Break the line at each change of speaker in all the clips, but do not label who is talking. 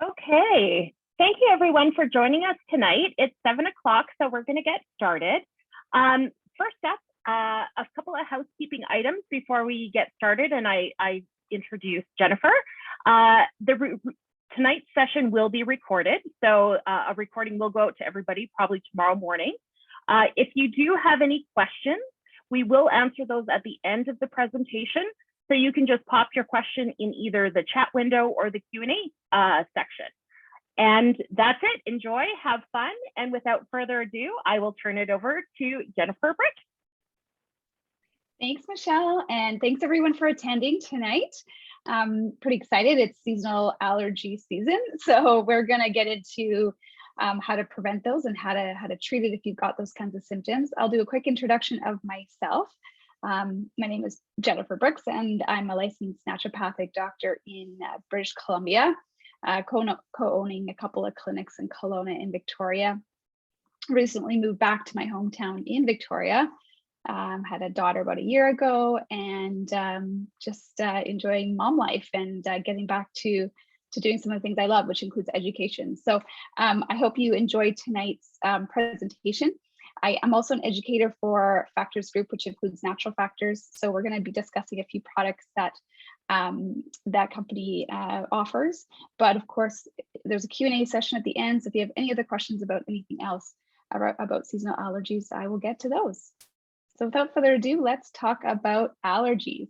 Okay, thank you everyone for joining us tonight. It's 7 o'clock, so we're going to get started. First up, a couple of housekeeping items before we get started, and I introduce Jennifer. Tonight's session will be recorded, so a recording will go out to everybody probably tomorrow morning. If you do have any questions, we will answer those at the end of the presentation. So you can just pop your question in either the chat window or the Q&A section. And that's it. Enjoy, have fun. And without further ado, I will turn it over to Jennifer Brix.
Thanks, Michelle. And thanks everyone for attending tonight. Pretty excited. It's seasonal allergy season. So we're going to get into how to prevent those and how to treat it if you've got those kinds of symptoms. I'll do a quick introduction of myself. My name is Jennifer Brix, and I'm a licensed naturopathic doctor in British Columbia, co-owning a couple of clinics in Kelowna in Victoria. Recently moved back to my hometown in Victoria. Had a daughter about a year ago, and just enjoying mom life and getting back to doing some of the things I love, which includes education. So I hope you enjoyed tonight's presentation. I am also an educator for Factors Group, which includes natural factors. So we're going to be discussing a few products that that company offers. But of course, there's a Q&A session at the end. So if you have any other questions about anything else about seasonal allergies, I will get to those. So without further ado, let's talk about allergies.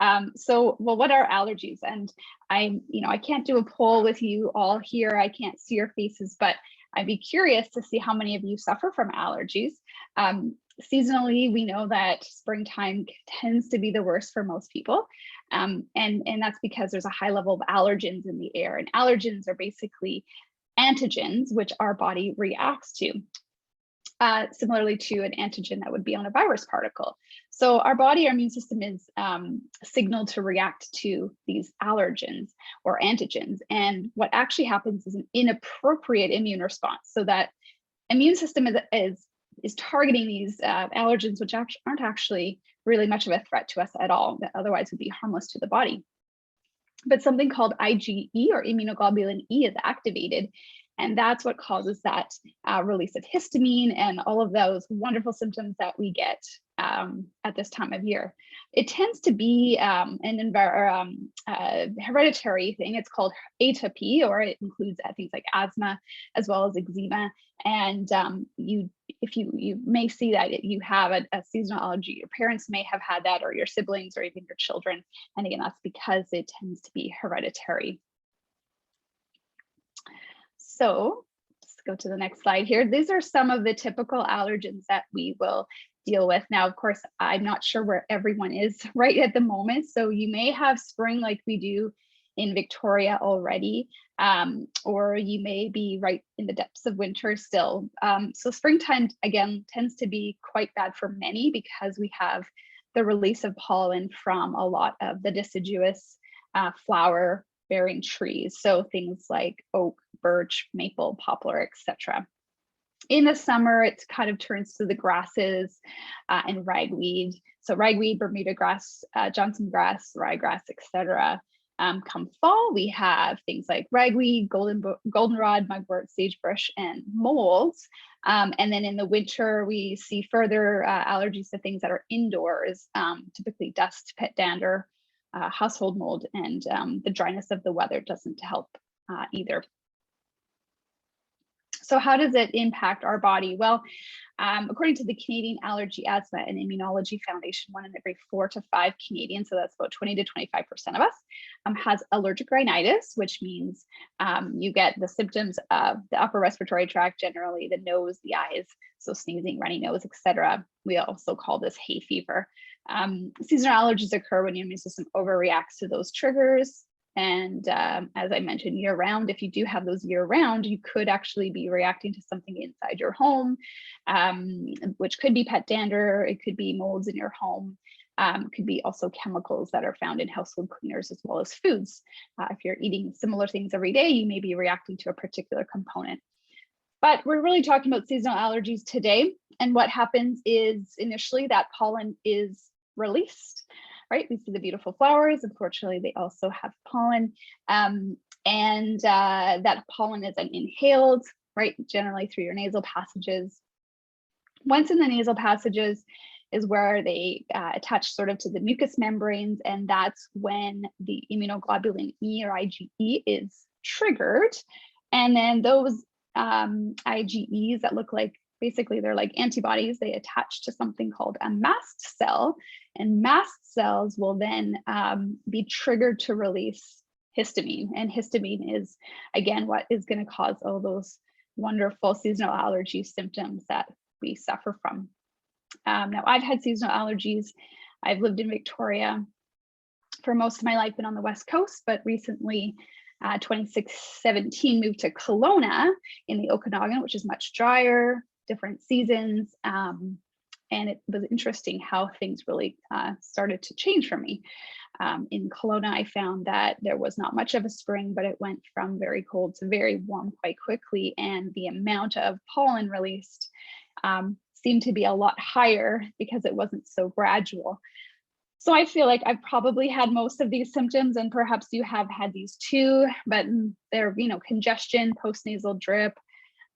Well, what are allergies? And I can't do a poll with you all here. I can't see your faces, but I'd be curious to see how many of you suffer from allergies. Seasonally, we know that springtime tends to be the worst for most people. And that's because there's a high level of allergens in the air. And allergens are basically antigens, which our body reacts to. Similarly to an antigen that would be on a virus particle. So our immune system is signaled to react to these allergens or antigens. And what actually happens is an inappropriate immune response. So that immune system is targeting these allergens, which aren't actually really much of a threat to us at all, that otherwise would be harmless to the body. But something called IgE or immunoglobulin E is activated. And that's what causes that release of histamine and all of those wonderful symptoms that we get at this time of year. It tends to be an hereditary thing. It's called atopy, or it includes things like asthma as well as eczema. And if you may see that you have a seasonal allergy, your parents may have had that, or your siblings, or even your children. And again, that's because it tends to be hereditary. So let's go to the next slide here. These are some of the typical allergens that we will deal with. Now, of course, I'm not sure where everyone is right at the moment. So you may have spring like we do in Victoria already, or you may be right in the depths of winter still. So springtime, again, tends to be quite bad for many because we have the release of pollen from a lot of the deciduous flower bearing trees, so things like oak, birch, maple, poplar, etc. In the summer, it kind of turns to the grasses and ragweed. So ragweed, Bermuda grass, Johnson grass, ryegrass, etc. Come fall, we have things like ragweed, goldenrod, mugwort, sagebrush, and molds. And then in the winter, we see further allergies to things that are indoors, typically dust, pet dander, household mold, and the dryness of the weather doesn't help either. So how does it impact our body? Well, according to the Canadian Allergy, Asthma and Immunology Foundation, 1 in every 4 to 5 Canadians, so that's about 20 to 25% of us, has allergic rhinitis, which means you get the symptoms of the upper respiratory tract, generally the nose, the eyes, so sneezing, runny nose, etc. We also call this hay fever. Seasonal allergies occur when your immune system overreacts to those triggers. And as I mentioned, year round, if you do have those year round, you could actually be reacting to something inside your home, which could be pet dander, it could be molds in your home, could be also chemicals that are found in household cleaners as well as foods. If you're eating similar things every day, you may be reacting to a particular component. But we're really talking about seasonal allergies today. And what happens is initially that pollen is released, right? We see the beautiful flowers. Unfortunately, they also have pollen. And that pollen is then inhaled, right, generally through your nasal passages. Once in the nasal passages is where they attach sort of to the mucous membranes, and that's when the immunoglobulin E or IgE is triggered. And then those IgEs that look like, basically they're like antibodies, they attach to something called a mast cell, and mast cells will then be triggered to release histamine. And histamine is, again, what is going to cause all those wonderful seasonal allergy symptoms that we suffer from. Now, I've had seasonal allergies. I've lived in Victoria for most of my life, been on the West Coast, but recently, 2017, moved to Kelowna in the Okanagan, which is much drier, different seasons. And it was interesting how things really started to change for me. In Kelowna, I found that there was not much of a spring, but it went from very cold to very warm quite quickly. And the amount of pollen released seemed to be a lot higher because it wasn't so gradual. So I feel like I've probably had most of these symptoms, and perhaps you have had these too, but they're, congestion, postnasal drip,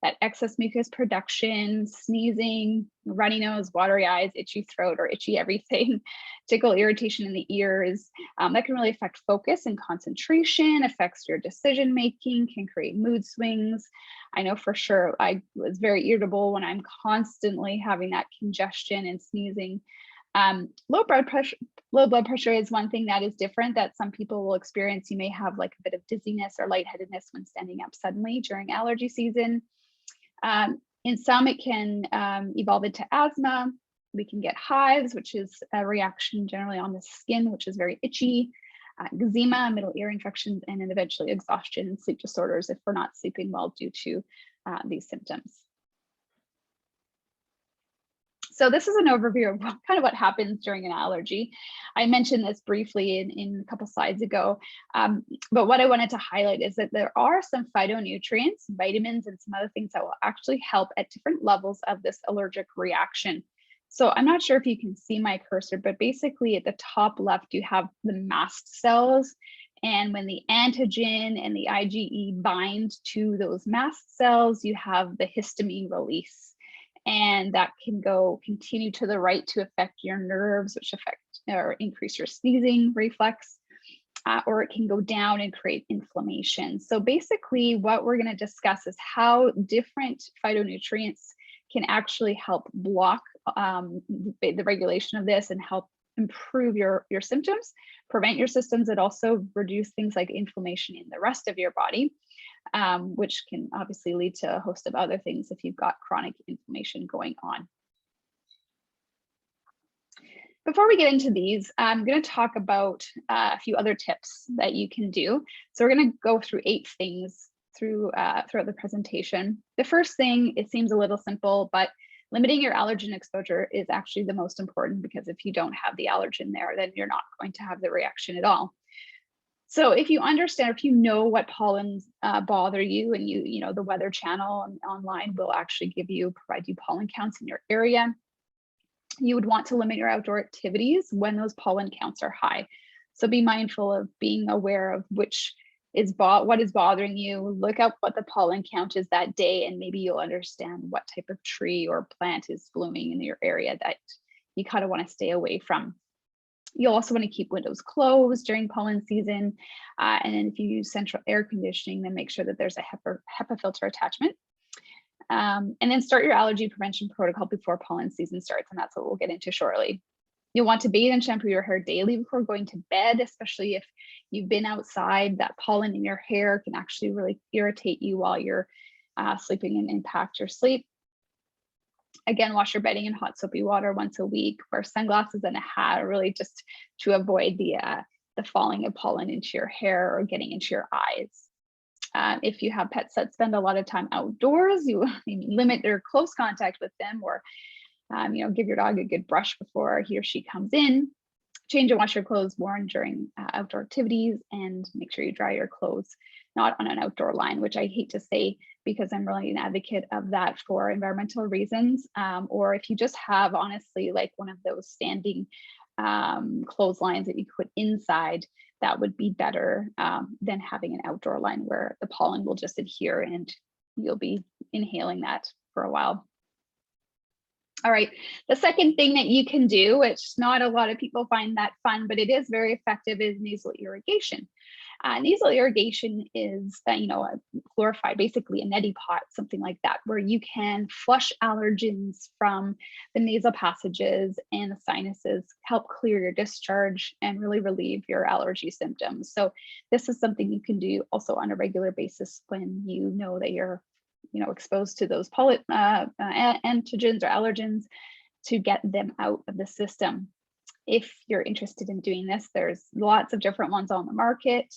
that excess mucus production, sneezing, runny nose, watery eyes, itchy throat, or itchy everything, tickle, irritation in the ears. That can really affect focus and concentration, affects your decision making, can create mood swings. I know for sure I was very irritable when I'm constantly having that congestion and sneezing. Low blood pressure is one thing that is different that some people will experience. You may have like a bit of dizziness or lightheadedness when standing up suddenly during allergy season. In some, it can evolve into asthma. We can get hives, which is a reaction generally on the skin, which is very itchy, eczema, middle ear infections, and then eventually exhaustion and sleep disorders if we're not sleeping well due to these symptoms. So this is an overview of kind of what happens during an allergy. I mentioned this briefly in a couple slides ago, but what I wanted to highlight is that there are some phytonutrients, vitamins, and some other things that will actually help at different levels of this allergic reaction. So I'm not sure if you can see my cursor, but basically at the top left, you have the mast cells. And when the antigen and the IgE bind to those mast cells, you have the histamine release. And that can continue to the right to affect your nerves, which affect or increase your sneezing reflex, or it can go down and create inflammation. So basically what we're going to discuss is how different phytonutrients can actually help block the regulation of this and help improve your symptoms, prevent your symptoms, and also reduce things like inflammation in the rest of your body. Which can obviously lead to a host of other things if you've got chronic inflammation going on. Before we get into these, I'm going to talk about a few other tips that you can do. So we're going to go through 8 things throughout the presentation. The first thing, it seems a little simple, but limiting your allergen exposure is actually the most important, because if you don't have the allergen there, then you're not going to have the reaction at all. So if you understand, or if you know what pollens bother you, and you know the Weather Channel online will actually provide you pollen counts in your area, you would want to limit your outdoor activities when those pollen counts are high. So be mindful of being aware of what is bothering you. Look up what the pollen count is that day, and maybe you'll understand what type of tree or plant is blooming in your area that you kind of want to stay away from. You'll also want to keep windows closed during pollen season. And then if you use central air conditioning, then make sure that there's a HEPA filter attachment. And then start your allergy prevention protocol before pollen season starts. And that's what we'll get into shortly. You'll want to bathe and shampoo your hair daily before going to bed, especially if you've been outside. That pollen in your hair can actually really irritate you while you're sleeping and impact your sleep. Again, wash your bedding in hot soapy water once a week. Wear sunglasses and a hat, really just to avoid the falling of pollen into your hair or getting into your eyes. If you have pets that spend a lot of time outdoors, you limit their close contact with them, or give your dog a good brush before he or she comes in. Change and wash your clothes worn during outdoor activities, and make sure you dry your clothes not on an outdoor line, which I hate to say because I'm really an advocate of that for environmental reasons. Or if you just have, honestly, like one of those standing clotheslines that you put inside, that would be better than having an outdoor line where the pollen will just adhere and you'll be inhaling that for a while. All right, the second thing that you can do, which not a lot of people find that fun, but it is very effective, is nasal irrigation. Nasal irrigation is, glorified, basically a neti pot, something like that, where you can flush allergens from the nasal passages and the sinuses, help clear your discharge and really relieve your allergy symptoms. So this is something you can do also on a regular basis when you know that you're exposed to those antigens or allergens, to get them out of the system. If you're interested in doing this, there's lots of different ones on the market,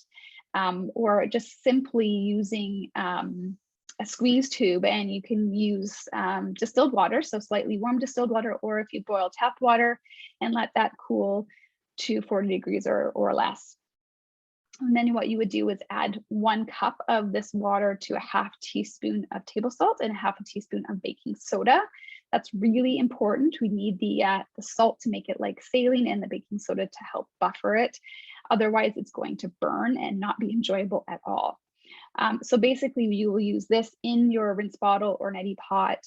or just simply using a squeeze tube, and you can use distilled water, so slightly warm distilled water, or if you boil tap water and let that cool to 40 degrees or less. And then what you would do is add 1 cup of this water to a ½ teaspoon of table salt and a ½ teaspoon of baking soda. That's really important. We need the salt to make it like saline and the baking soda to help buffer it. Otherwise, it's going to burn and not be enjoyable at all. So basically, you will use this in your rinse bottle or neti pot.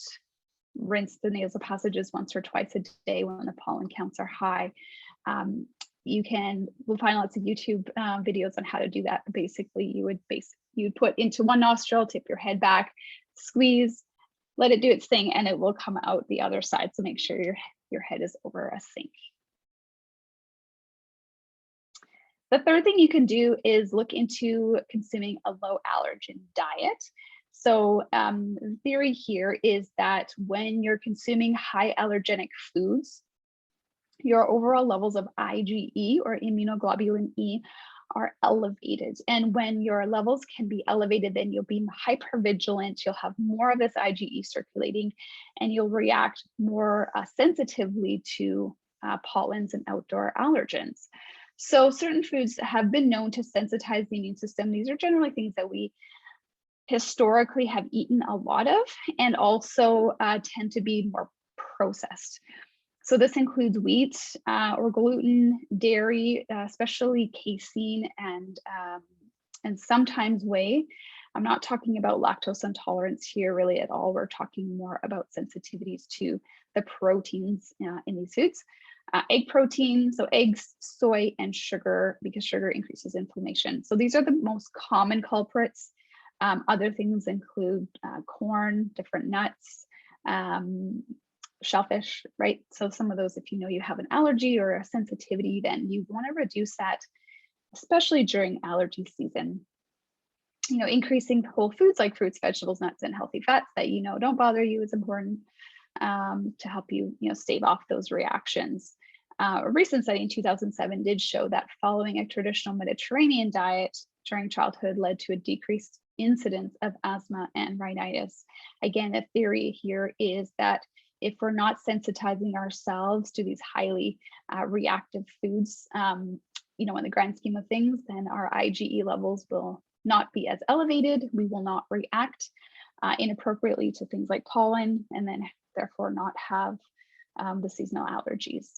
Rinse the nasal passages once or twice a day when the pollen counts are high. We'll find lots of YouTube videos on how to do that. Basically, you'd put into one nostril, tip your head back, squeeze, let it do its thing, and it will come out the other side. So make sure your head is over a sink. The third thing you can do is look into consuming a low allergen diet. So the theory here is that when you're consuming high allergenic foods, your overall levels of IgE or immunoglobulin E are elevated. And when your levels can be elevated, then you'll be hypervigilant, you'll have more of this IgE circulating, and you'll react more sensitively to pollens and outdoor allergens. So certain foods have been known to sensitize the immune system. These are generally things that we historically have eaten a lot of, and also tend to be more processed. So this includes wheat or gluten, dairy, especially casein, and sometimes whey. I'm not talking about lactose intolerance here really at all. We're talking more about sensitivities to the proteins in these foods. Egg protein, so eggs, soy, and sugar, because sugar increases inflammation. So these are the most common culprits. Other things include corn, different nuts, shellfish, right? So some of those, if you know you have an allergy or a sensitivity, then you want to reduce that, especially during allergy season. Increasing whole foods like fruits, vegetables, nuts, and healthy fats that don't bother you is important to help you, stave off those reactions. A recent study in 2007 did show that following a traditional Mediterranean diet during childhood led to a decreased incidence of asthma and rhinitis. Again, the theory here is that if we're not sensitizing ourselves to these highly reactive foods, in the grand scheme of things, then our IgE levels will not be as elevated. We will not react inappropriately to things like pollen, and then therefore not have the seasonal allergies.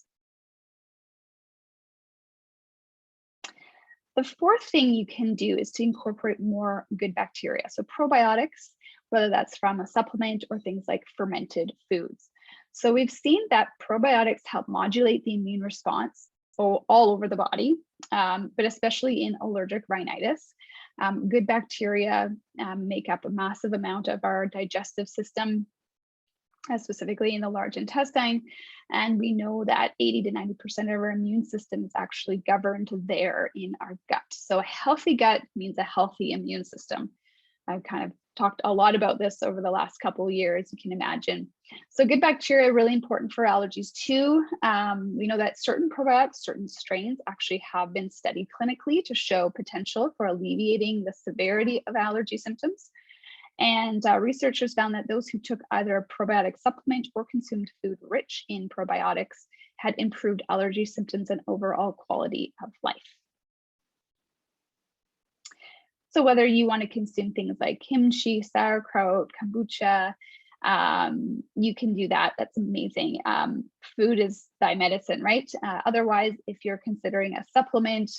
The fourth thing you can do is to incorporate more good bacteria. So probiotics, whether that's from a supplement or things like fermented foods. So we've seen that probiotics help modulate the immune response all over the body, but especially in allergic rhinitis. Good bacteria make up a massive amount of our digestive system, specifically in the large intestine. And we know that 80 to 90% of our immune system is actually governed there in our gut. So a healthy gut means a healthy immune system. I've kind of talked a lot about this over the last couple of years, you can imagine. So good bacteria are really important for allergies too. We know that certain probiotics, certain strains actually have been studied clinically to show potential for alleviating the severity of allergy symptoms. And researchers found that those who took either a probiotic supplement or consumed food rich in probiotics had improved allergy symptoms and overall quality of life. So whether you want to consume things like kimchi, sauerkraut, kombucha, you can do that. That's amazing. Food is thy medicine, right? Otherwise, if you're considering a supplement,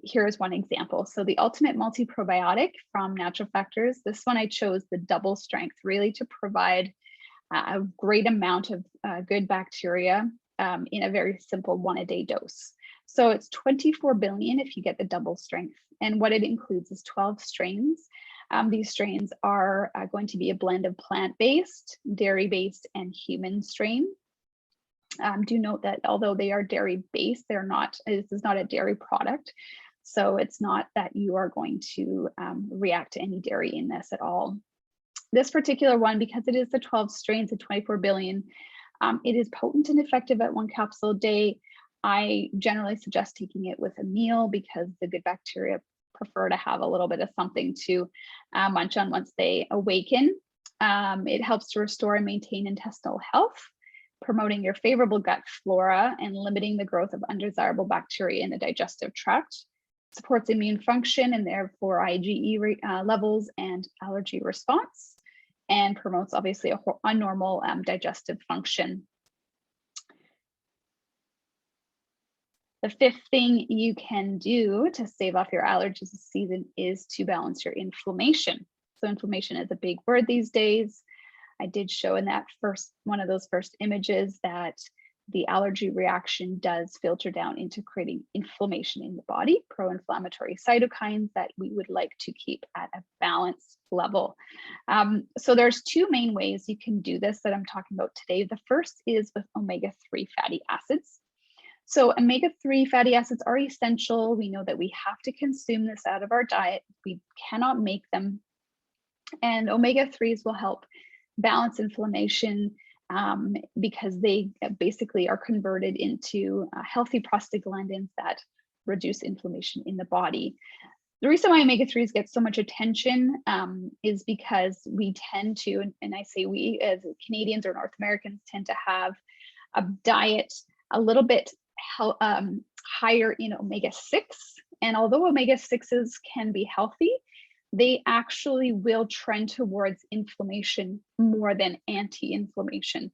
Here's one example. So the Ultimate Multi-Probiotic from Natural Factors, this one I chose the double strength, really to provide a great amount of good bacteria in a very simple 1-a-day dose. So it's 24 billion if you get the double strength. And what it includes is 12 strains. These strains are going to be a blend of plant-based, dairy-based, and human strain. Do note that although they are dairy-based, this is not a dairy product. So it's not that you are going to react to any dairy in this at all. This particular one, because it is the 12 strains of 24 billion, it is potent and effective at 1 capsule a day. I generally suggest taking it with a meal because the good bacteria prefer to have a little bit of something to munch on once they awaken. It helps to restore and maintain intestinal health, promoting your favorable gut flora and limiting the growth of undesirable bacteria in the digestive tract. Supports immune function and therefore IgE levels and allergy response, and promotes obviously a normal digestive function. The fifth thing you can do to stave off your allergies this season is to balance your inflammation. So inflammation is a big word these days. I did show in that one of those first images that the allergy reaction does filter down into creating inflammation in the body, pro-inflammatory cytokines that we would like to keep at a balanced level. So there's 2 main ways you can do this that I'm talking about today. The first is with omega-3 fatty acids. So omega-3 fatty acids are essential. We know that we have to consume this out of our diet. We cannot make them. And omega-3s will help balance inflammation because they basically are converted into healthy prostaglandins that reduce inflammation in the body. The reason why omega-3s get so much attention is because we tend to, and I say we as Canadians or North Americans tend to have a diet a little bit higher in omega-6. And although omega-6s can be healthy, they actually will trend towards inflammation more than anti-inflammation.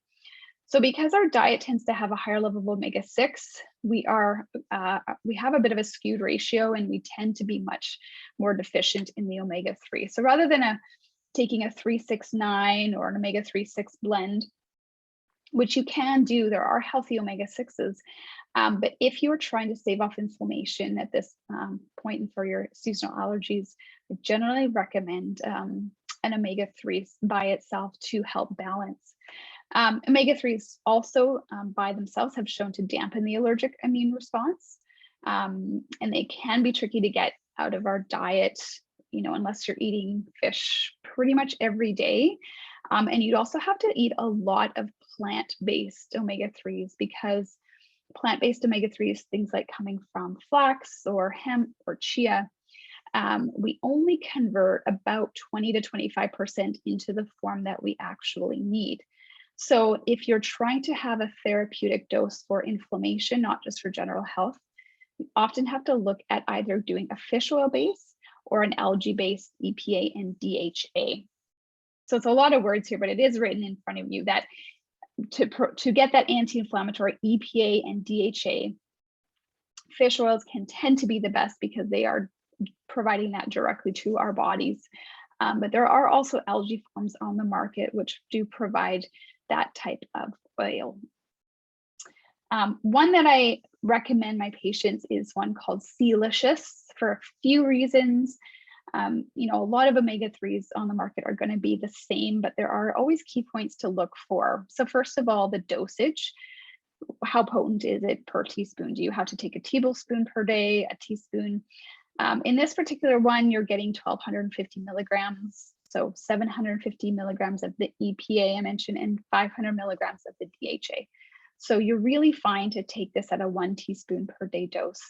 So because our diet tends to have a higher level of omega-6, we have a bit of a skewed ratio and we tend to be much more deficient in the omega-3. So rather than taking a 3-6-9 or an omega-3-6 blend, which you can do, there are healthy omega-6s. But if you're trying to stave off inflammation at this point and for your seasonal allergies, I generally recommend an omega-3 by itself to help balance. Omega-3s also by themselves have shown to dampen the allergic immune response. And they can be tricky to get out of our diet, unless you're eating fish pretty much every day. And you'd also have to eat a lot of plant-based omega-3s because plant-based omega-3s, things like coming from flax or hemp or chia, we only convert about 20 to 25% into the form that we actually need. So if you're trying to have a therapeutic dose for inflammation, not just for general health, we often have to look at either doing a fish oil base or an algae-based EPA and DHA. So it's a lot of words here, but it is written in front of you that to get that anti-inflammatory EPA and DHA, fish oils can tend to be the best because they are providing that directly to our bodies. But there are also algae forms on the market which do provide that type of oil. One that I recommend my patients is one called SEALICIOUS for a few reasons. A lot of omega-3s on the market are going to be the same, but there are always key points to look for. So first of all, the dosage. How potent is it per teaspoon? Do you have to take a tablespoon per day, a teaspoon? In this particular one, you're getting 1,250 milligrams. So 750 milligrams of the EPA I mentioned and 500 milligrams of the DHA. So you're really fine to take this at a 1 teaspoon per day dose.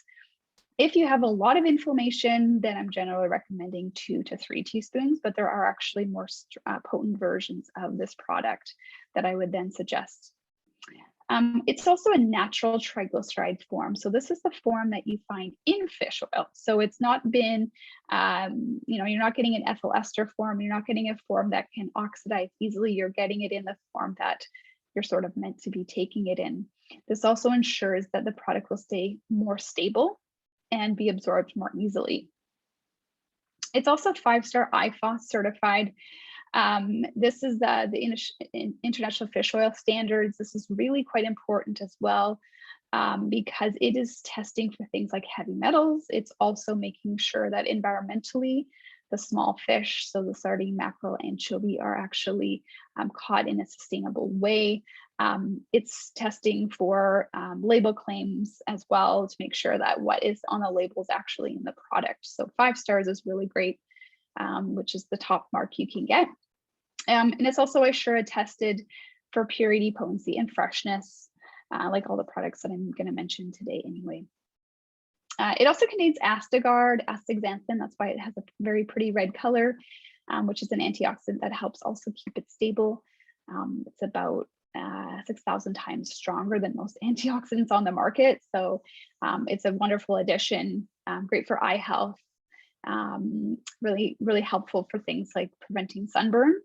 If you have a lot of inflammation, then I'm generally recommending 2 to 3 teaspoons, but there are actually more potent versions of this product that I would then suggest. It's also a natural triglyceride form. So this is the form that you find in fish oil. So it's not been, you're not getting an ethyl ester form. You're not getting a form that can oxidize easily. You're getting it in the form that you're sort of meant to be taking it in. This also ensures that the product will stay more stable and be absorbed more easily. It's also 5-star IFOS certified. This is the International Fish Oil Standards. This is really quite important as well, because it is testing for things like heavy metals. It's also making sure that environmentally, the small fish, so the sardine, mackerel, anchovy, are actually caught in a sustainable way. It's testing for label claims as well to make sure that what is on the label is actually in the product. So 5 stars is really great, which is the top mark you can get. And it's also Assura tested for purity, potency, and freshness, like all the products that I'm going to mention today anyway. It also contains Astigard, astaxanthin. That's why it has a very pretty red color, which is an antioxidant that helps also keep it stable. It's about 6,000 times stronger than most antioxidants on the market. So it's a wonderful addition, great for eye health, really, really helpful for things like preventing sunburn,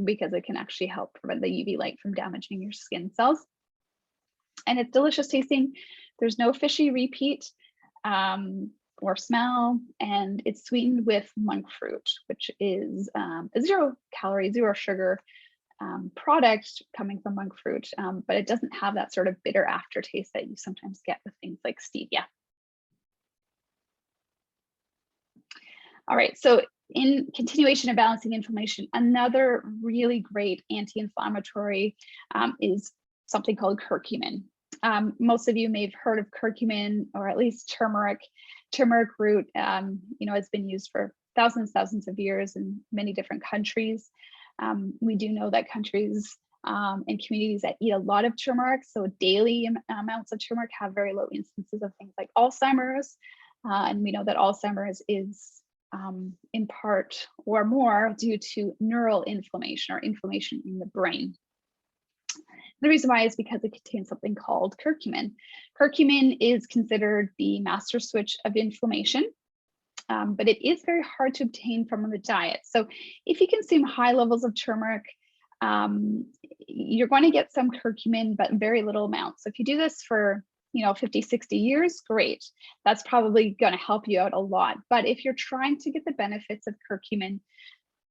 because it can actually help prevent the UV light from damaging your skin cells. And it's delicious tasting. There's no fishy repeat or smell, and it's sweetened with monk fruit, which is a 0 calorie, 0 sugar product coming from monk fruit, but it doesn't have that sort of bitter aftertaste that you sometimes get with things like stevia. All right, so in continuation of balancing inflammation, another really great anti-inflammatory is something called curcumin. Most of you may have heard of curcumin, or at least turmeric. Turmeric root, has been used for thousands of years in many different countries. We do know that countries and communities that eat a lot of turmeric, so daily amounts of turmeric, have very low instances of things like Alzheimer's. And we know that Alzheimer's is in part or more due to neural inflammation or inflammation in the brain. The reason why is because it contains something called curcumin. Curcumin is considered the master switch of inflammation, but it is very hard to obtain from the diet. So if you consume high levels of turmeric, you're going to get some curcumin, but very little amounts. So if you do this for 50, 60 years, great. That's probably going to help you out a lot. But if you're trying to get the benefits of curcumin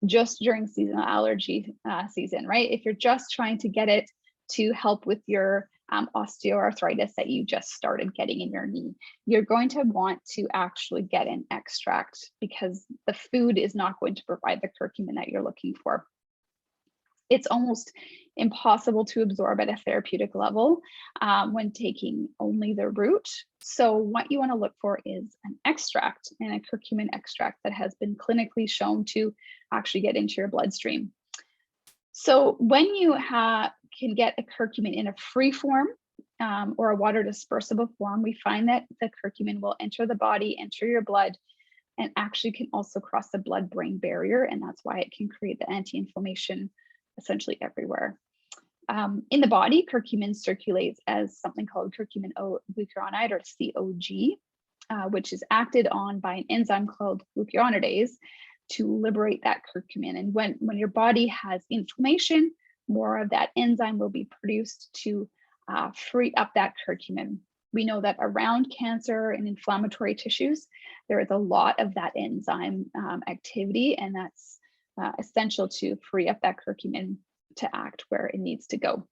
just during seasonal allergy season, right? If you're just trying to get it to help with your osteoarthritis that you just started getting in your knee, you're going to want to actually get an extract, because the food is not going to provide the curcumin that you're looking for. It's almost impossible to absorb at a therapeutic level when taking only the root. So what you want to look for is an extract, and a curcumin extract that has been clinically shown to actually get into your bloodstream. So when you can get a curcumin in a free form or a water dispersible form, we find that the curcumin will enter the body, enter your blood, and actually can also cross the blood-brain barrier. And that's why it can create the anti-inflammation essentially everywhere. In the body, curcumin circulates as something called curcumin glucuronide, or COG, which is acted on by an enzyme called glucuronidase to liberate that curcumin. And when your body has inflammation, more of that enzyme will be produced to free up that curcumin. We know that around cancer and inflammatory tissues, there is a lot of that enzyme activity, and that's essential to free up that curcumin to act where it needs to go.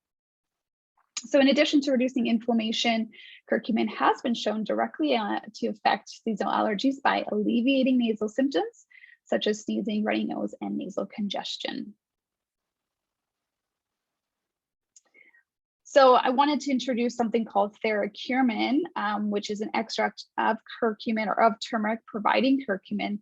So in addition to reducing inflammation, curcumin has been shown directly to affect seasonal allergies by alleviating nasal symptoms, such as sneezing, runny nose, and nasal congestion. So I wanted to introduce something called THERACURMIN, which is an extract of curcumin, or of turmeric providing curcumin,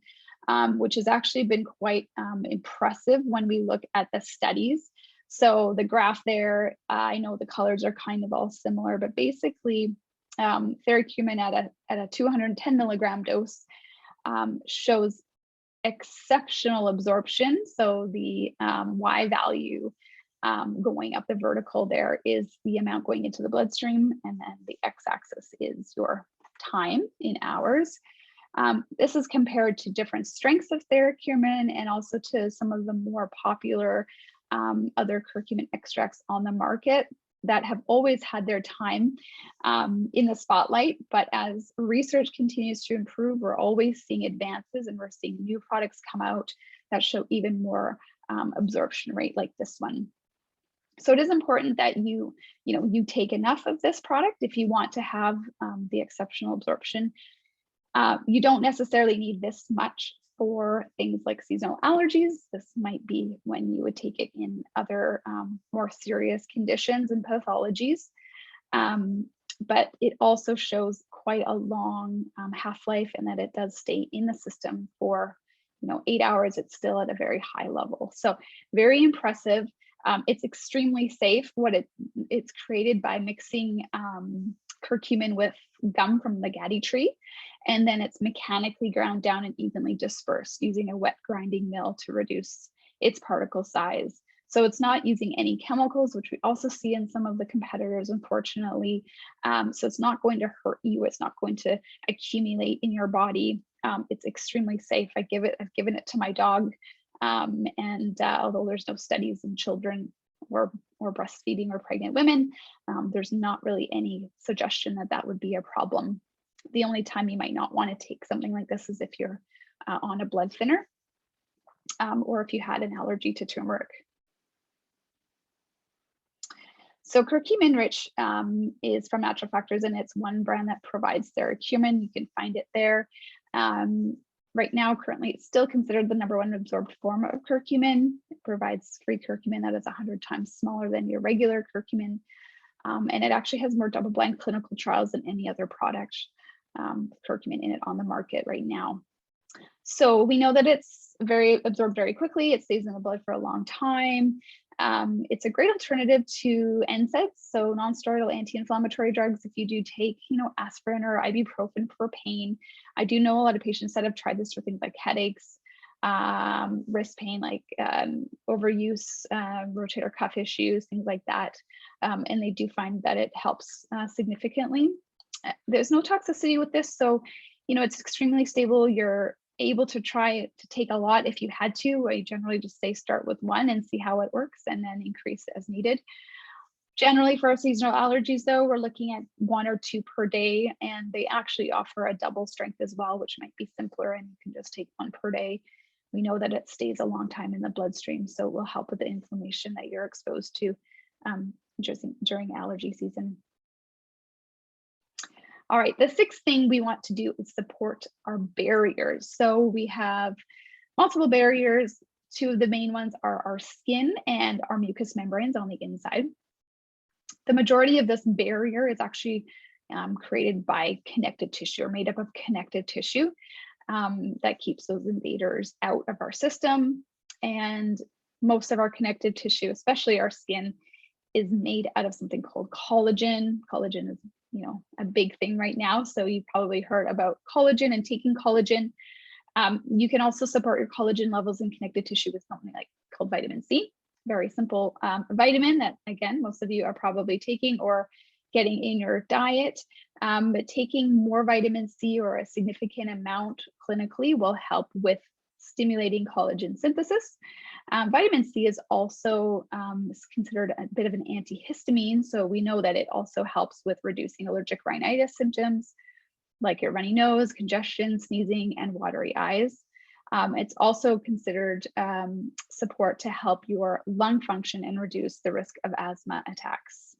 which has actually been quite impressive when we look at the studies. So the graph there, I know the colors are kind of all similar, but basically THERACURMIN at a 210 milligram dose shows exceptional absorption. So the Y value going up the vertical there is the amount going into the bloodstream, and then the x-axis is your time in hours. This is compared to different strengths of THERACURMIN, and also to some of the more popular other curcumin extracts on the market. that have always had their time in the spotlight, but as research continues to improve, we're always seeing advances, and we're seeing new products come out that show even more absorption rate like this one. So it is important that you take enough of this product if you want to have the exceptional absorption. You don't necessarily need this much for things like seasonal allergies. This might be when you would take it in other more serious conditions and pathologies. But it also shows quite a long half-life, and that it does stay in the system for 8 hours. It's still at a very high level. So very impressive. It's extremely safe. It's created by mixing curcumin with gum from the gaddy tree, and then it's mechanically ground down and evenly dispersed using a wet grinding mill to reduce its particle size. So it's not using any chemicals, which we also see in some of the competitors, unfortunately. So it's not going to hurt you. It's not going to accumulate in your body. It's extremely safe. I've given it to my dog. And although there's no studies in children or breastfeeding or pregnant women, there's not really any suggestion that that would be a problem. The only time you might not want to take something like this is if you're on a blood thinner or if you had an allergy to turmeric. So CURCUMINRICH is from Natural Factors, and it's one brand that provides THERACURMIN. You can find it there. Right now, currently, it's still considered the #1 absorbed form of curcumin. It provides free curcumin that is 100 times smaller than your regular curcumin. And it actually has more double-blind clinical trials than any other product, curcumin in it on the market right now. So we know that it's absorbed very quickly. It stays in the blood for a long time. It's a great alternative to NSAIDs, so non-steroidal anti-inflammatory drugs. If you do take, aspirin or ibuprofen for pain, I do know a lot of patients that have tried this for things like headaches, wrist pain, like overuse, rotator cuff issues, things like that. And they do find that it helps significantly. There's no toxicity with this, so it's extremely stable. You're able to try to take a lot if you had to. I generally just say start with one and see how it works, and then increase as needed. Generally for our seasonal allergies though, we're looking at 1 or 2 per day, and they actually offer a double strength as well, which might be simpler, and you can just take 1 per day. We know that it stays a long time in the bloodstream, so it will help with the inflammation that you're exposed to during allergy season. All right, the 6th thing we want to do is support our barriers. So we have multiple barriers. 2 of the main ones are our skin and our mucous membranes on the inside. The majority of this barrier is actually created by connective tissue, or made up of connective tissue that keeps those invaders out of our system. And most of our connective tissue, especially our skin, is made out of something called collagen. Collagen is a big thing right now. So you've probably heard about collagen and taking collagen. You can also support your collagen levels in connective tissue with something called vitamin C. Very simple vitamin that, again, most of you are probably taking or getting in your diet. But taking more vitamin C, or a significant amount clinically, will help with stimulating collagen synthesis. Vitamin C is also considered a bit of an antihistamine, so we know that it also helps with reducing allergic rhinitis symptoms like your runny nose, congestion, sneezing, and watery eyes. It's also considered support to help your lung function and reduce the risk of asthma attacks.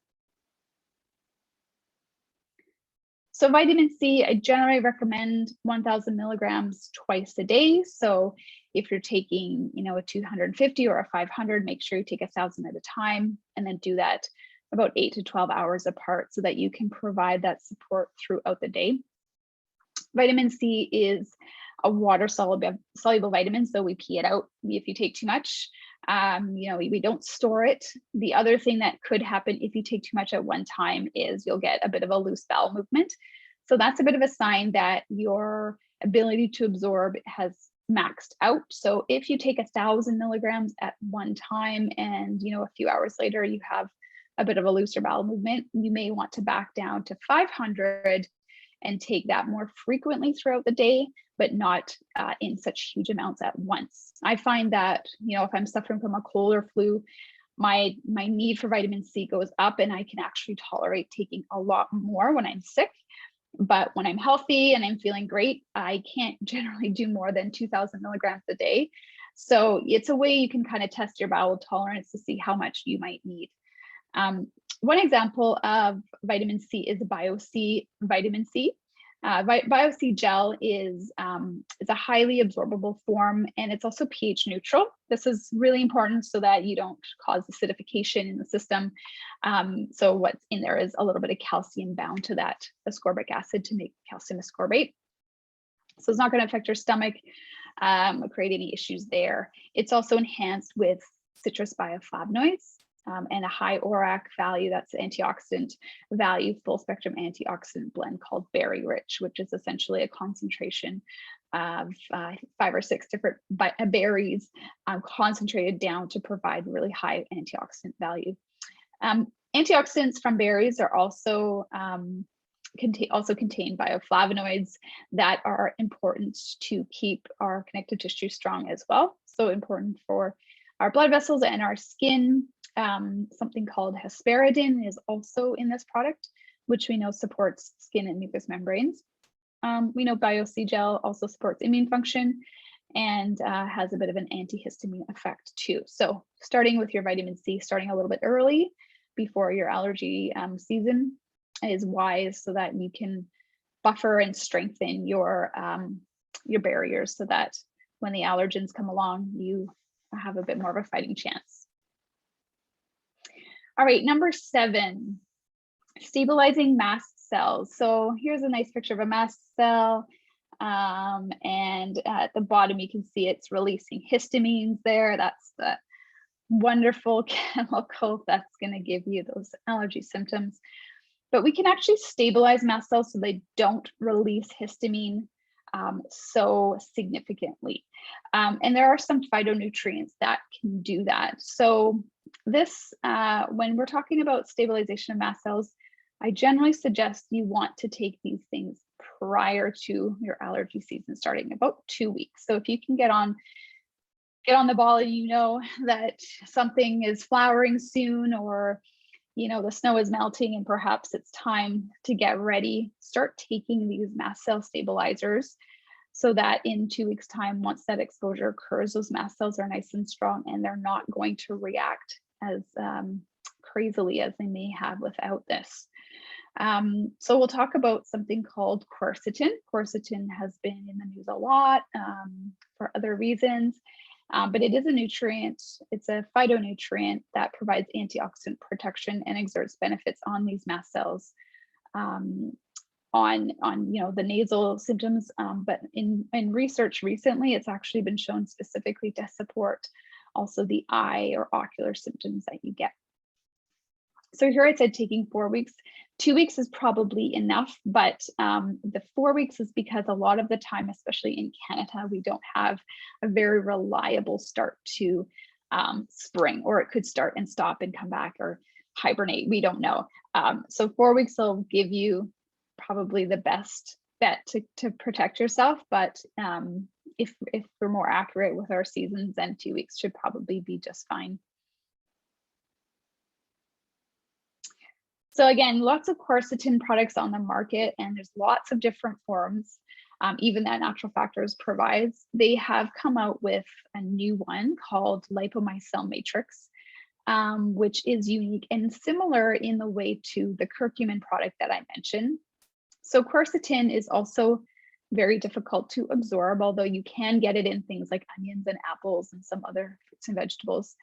So vitamin C, I generally recommend 1,000 milligrams twice a day. So if you're taking, a 250 or a 500, make sure you take 1,000 at a time, and then do that about 8 to 12 hours apart so that you can provide that support throughout the day. Vitamin C is a water soluble vitamin, so we pee it out if you take too much. We don't store it. The other thing that could happen if you take too much at one time is you'll get a bit of a loose bowel movement. So that's a bit of a sign that your ability to absorb has maxed out. So if you take 1,000 milligrams at one time, and a few hours later you have a bit of a looser bowel movement, you may want to back down to 500 and take that more frequently throughout the day, but not in such huge amounts at once. I find that, if I'm suffering from a cold or flu, my need for vitamin C goes up, and I can actually tolerate taking a lot more when I'm sick. But when I'm healthy and I'm feeling great, I can't generally do more than 2,000 milligrams a day. So it's a way you can kind of test your bowel tolerance to see how much you might need. One example of vitamin C is BioC vitamin C. BIOCGEL is a highly absorbable form, and it's also pH neutral. This is really important so that you don't cause acidification in the system. So what's in there is a little bit of calcium bound to that ascorbic acid to make calcium ascorbate. So it's not going to affect your stomach, create any issues there. It's also enhanced with citrus bioflavonoids. And a high ORAC value, that's antioxidant value, full spectrum antioxidant blend called Berry Rich, which is essentially a concentration of 5 or 6 different berries concentrated down to provide really high antioxidant value. Antioxidants from berries are also contain bioflavonoids that are important to keep our connective tissue strong as well. So important for our blood vessels and our skin. Something called hesperidin is also in this product, which we know supports skin and mucous membranes. We know BioCGel also supports immune function and has a bit of an antihistamine effect too. So starting with your vitamin C, starting a little bit early before your allergy season is wise, so that you can buffer and strengthen your barriers, so that when the allergens come along, you have a bit more of a fighting chance. All right, number 7, stabilizing mast cells. So here's a nice picture of a mast cell. And at the bottom, you can see it's releasing histamines there. That's the wonderful chemical that's going to give you those allergy symptoms. But we can actually stabilize mast cells so they don't release histamine so significantly. And there are some phytonutrients that can do that. So this, when we're talking about stabilization of mast cells, I generally suggest you want to take these things prior to your allergy season starting, about 2 weeks. So if you can get on the ball and you know that something is flowering soon, or the snow is melting and perhaps it's time to get ready, start taking these mast cell stabilizers, so that in 2 weeks time, once that exposure occurs, those mast cells are nice and strong and they're not going to react as crazily as they may have without this. So we'll talk about something called quercetin. Quercetin has been in the news a lot for other reasons, but it is a nutrient. It's a phytonutrient that provides antioxidant protection and exerts benefits on these mast cells, on the nasal symptoms, but in research recently, it's actually been shown specifically to support also the eye or ocular symptoms that you get. So here I said taking 4 weeks. 2 weeks is probably enough, but the 4 weeks is because a lot of the time, especially in Canada, we don't have a very reliable start to spring, or it could start and stop and come back or hibernate. We don't know. So 4 weeks will give you probably the best bet to protect yourself. But if we're more accurate with our seasons, then 2 weeks should probably be just fine. So again, lots of quercetin products on the market, and there's lots of different forms, even that Natural Factors provides. They have come out with a new one called LIPOMICEL Matrix, which is unique and similar in the way to the curcumin product that I mentioned. So quercetin is also very difficult to absorb, although you can get it in things like onions and apples and some other fruits and vegetables.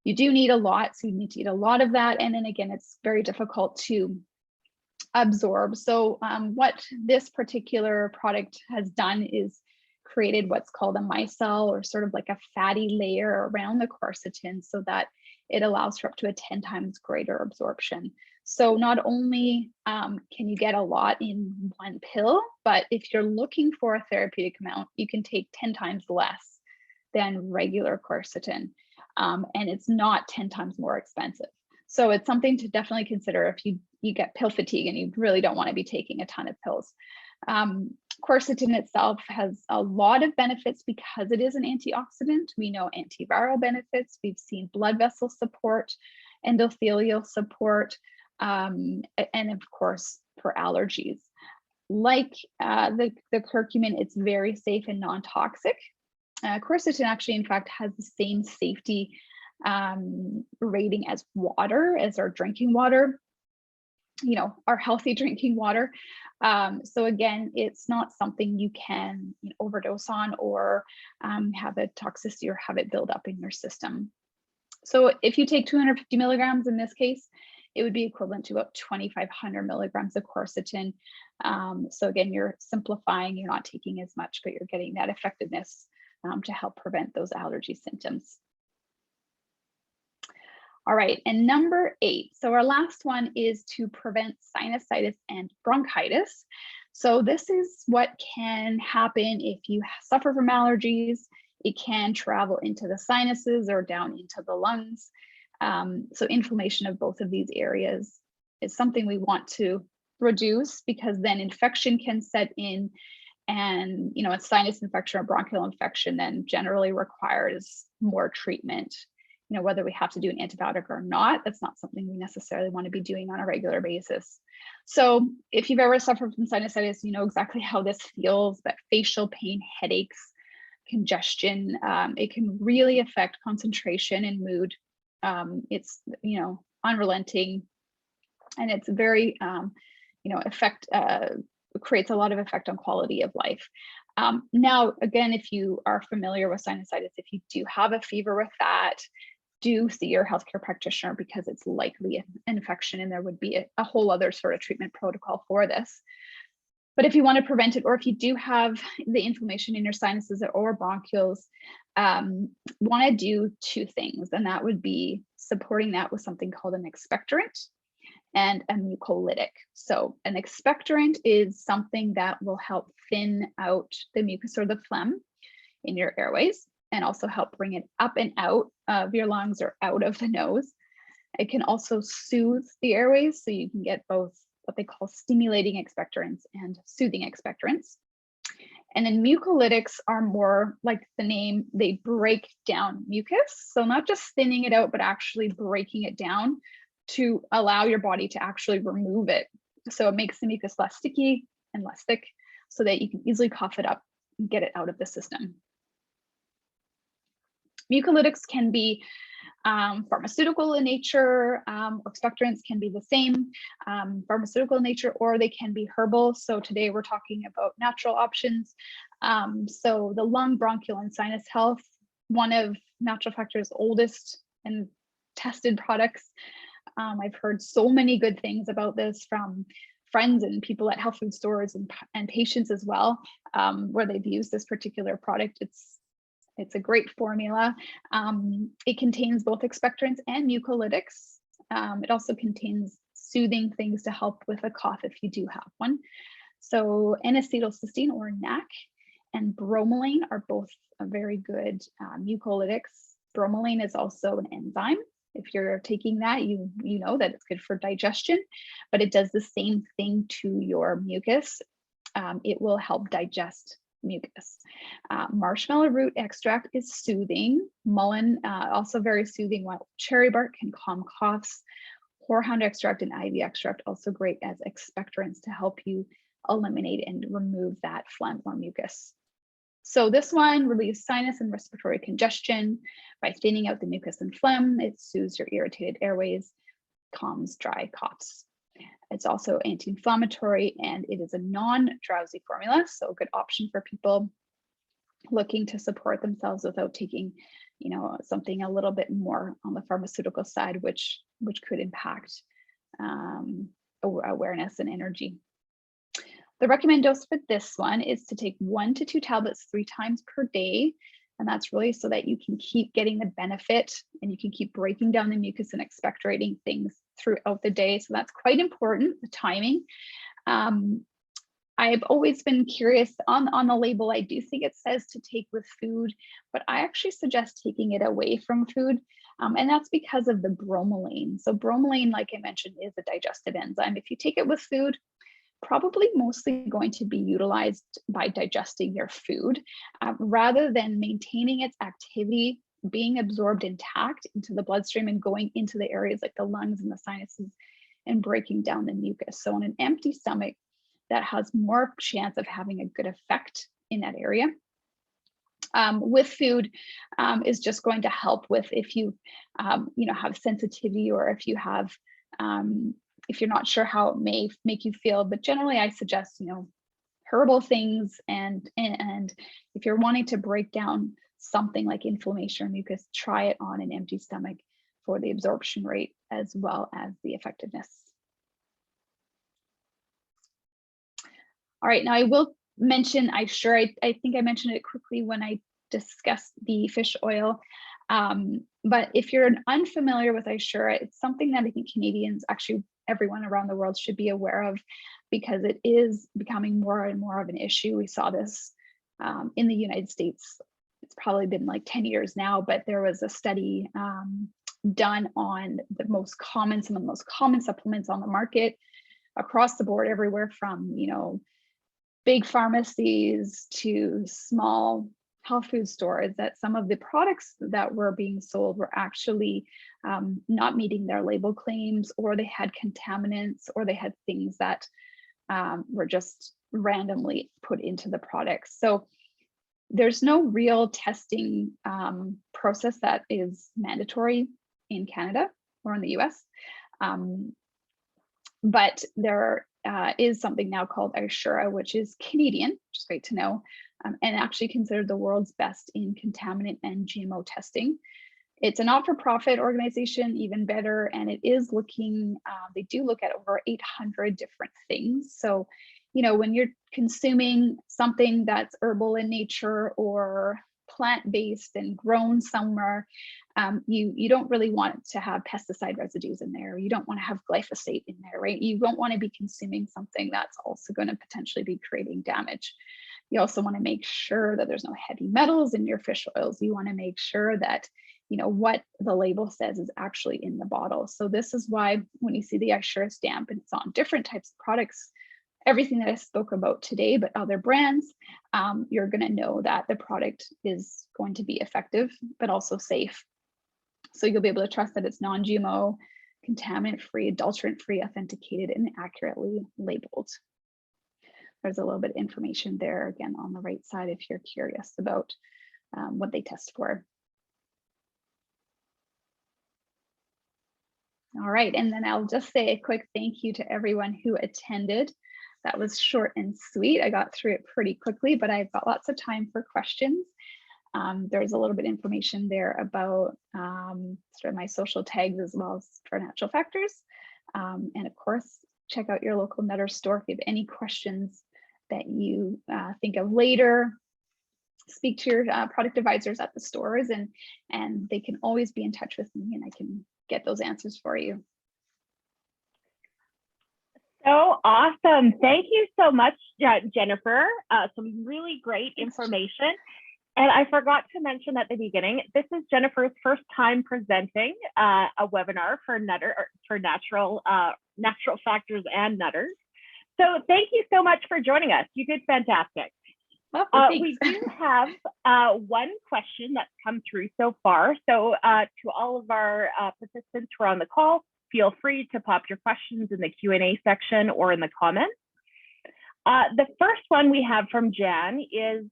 You do need a lot, so you need to eat a lot of that. And then again, it's very difficult to absorb. So what this particular product has done is created what's called a micelle, or sort of like a fatty layer around the quercetin, so that it allows for up to a 10 times greater absorption. So not only can you get a lot in one pill, but if you're looking for a therapeutic amount, you can take 10 times less than regular quercetin. And it's not 10 times more expensive. So it's something to definitely consider if you get pill fatigue and you really don't want to be taking a ton of pills. Quercetin itself has a lot of benefits because it is an antioxidant. We know antiviral benefits. We've seen blood vessel support, endothelial support, and of course for allergies. Like the curcumin, it's very safe and non-toxic. Quercetin actually, in fact, has the same safety rating as water, as our drinking water, you know, our healthy drinking water. So again, it's not something you can overdose on or have a toxicity or have it build up in your system. So if you take 250 milligrams in this case, it would be equivalent to about 2,500 milligrams of quercetin. So again, you're simplifying, you're not taking as much, but you're getting that effectiveness to help prevent those allergy symptoms. All right, and number 8. So our last one is to prevent sinusitis and bronchitis. So this is what can happen if you suffer from allergies. It can travel into the sinuses or down into the lungs. So inflammation of both of these areas is something we want to reduce, because then infection can set in, and a sinus infection or bronchial infection then generally requires more treatment. Whether we have to do an antibiotic or not, that's not something we necessarily want to be doing on a regular basis. So if you've ever suffered from sinusitis, you know exactly how this feels, that facial pain, headaches, congestion. It can really affect concentration and mood. It's, unrelenting, and it's very, creates a lot of effect on quality of life. Now, again, if you are familiar with sinusitis, if you do have a fever with that, do see your healthcare practitioner, because it's likely an infection and there would be a whole other sort of treatment protocol for this. But if you want to prevent it, or if you do have the inflammation in your sinuses or bronchioles, want to do 2 things, and that would be supporting that with something called an expectorant and a mucolytic. So an expectorant is something that will help thin out the mucus or the phlegm in your airways, and also help bring it up and out of your lungs or out of the nose. It can also soothe the airways, so you can get both what they call stimulating expectorants and soothing expectorants. And then mucolytics are more like the name, they break down mucus. So not just thinning it out, but actually breaking it down to allow your body to actually remove it. So it makes the mucus less sticky and less thick, so that you can easily cough it up and get it out of the system. Mucolytics can be pharmaceutical in nature, or expectorants can be the same, pharmaceutical in nature, or they can be herbal. So today we're talking about natural options. So the lung, bronchial, and sinus health, one of Natural Factor's oldest and tested products. I've heard so many good things about this from friends and people at health food stores and patients as well, where they've used this particular product. It's a great formula. It contains both expectorants and mucolytics. It also contains soothing things to help with a cough if you do have one. So N-acetylcysteine, or NAC, and bromelain are both a very good mucolytics. Bromelain is also an enzyme. If you're taking that, you know that it's good for digestion, but it does the same thing to your mucus. It will help digest mucus. Marshmallow root extract is soothing. Mullein, also very soothing, while cherry bark can calm coughs. Horehound extract and ivy extract, also great as expectorants to help you eliminate and remove that phlegm or mucus. So this one relieves sinus and respiratory congestion by thinning out the mucus and phlegm. It soothes your irritated airways, calms dry coughs. It's also anti-inflammatory, and it is a non-drowsy formula, so a good option for people looking to support themselves without taking, something a little bit more on the pharmaceutical side, which could impact awareness and energy. The recommended dose for this one is to take 1 to 2 tablets 3 times per day. And that's really so that you can keep getting the benefit and you can keep breaking down the mucus and expectorating things throughout the day. So that's quite important, the timing. I've always been curious on the label. I do think it says to take with food, but I actually suggest taking it away from food. And that's because of the bromelain. So bromelain, like I mentioned, is a digestive enzyme. If you take it with food, probably mostly going to be utilized by digesting your food rather than maintaining its activity, being absorbed intact into the bloodstream and going into the areas like the lungs and the sinuses and breaking down the mucus. So on an empty stomach, that has more chance of having a good effect in that area. With food is just going to help with if you, have sensitivity, or if you have, if you're not sure how it may make you feel. But generally, I suggest, herbal things, and if you're wanting to break down something like inflammation or mucus, try it on an empty stomach for the absorption rate as well as the effectiveness. All right, now I will mention, I think I mentioned it quickly when I discussed the fish oil, but if you're unfamiliar with Ishura, it's something that I think Canadians, actually everyone around the world, should be aware of, because it is becoming more and more of an issue. We saw this in the United States. It's probably been like 10 years now, but there was a study done on some of the most common supplements on the market across the board, everywhere from, big pharmacies to small health food stores, that some of the products that were being sold were actually not meeting their label claims, or they had contaminants, or they had things that were just randomly put into the products. So there's no real testing process that is mandatory in Canada or in the US. But there is something now called Ishura, which is Canadian, which is great to know, and actually considered the world's best in contaminant and GMO testing. It's a not-for-profit organization, even better, and it is looking, they do look at over 800 different things. So, when you're consuming something that's herbal in nature or plant-based and grown somewhere, you don't really want to have pesticide residues in there. You don't want to have glyphosate in there, right? You don't want to be consuming something that's also going to potentially be creating damage. You also want to make sure that there's no heavy metals in your fish oils. You want to make sure that, what the label says is actually in the bottle. So this is why when you see the Ishura stamp and it's on different types of products, everything that I spoke about today, but other brands, you're going to know that the product is going to be effective, but also safe. So you'll be able to trust that it's non-GMO, contaminant-free, adulterant-free, authenticated, and accurately labeled. There's a little bit of information there, again, on the right side if you're curious about what they test for. All right, and then I'll just say a quick thank you to everyone who attended. That was short and sweet. I got through it pretty quickly, but I've got lots of time for questions. There's a little bit of information there about sort of my social tags as well as for natural factors. And of course, check out your local Nutter store if you have any questions that you think of later. Speak to your product advisors at the stores, and they can always be in touch with me, and I can get those answers for you.
So awesome. Thank you so much, Jennifer. Some really great information. And I forgot to mention at the beginning, this is Jennifer's first time presenting a webinar for natural factors and nutters. So thank you so much for joining us. You did fantastic. We do have one question that's come through so far. So to all of our participants who are on the call, feel free to pop your questions in the Q&A section or in the comments. The first one we have from Jan is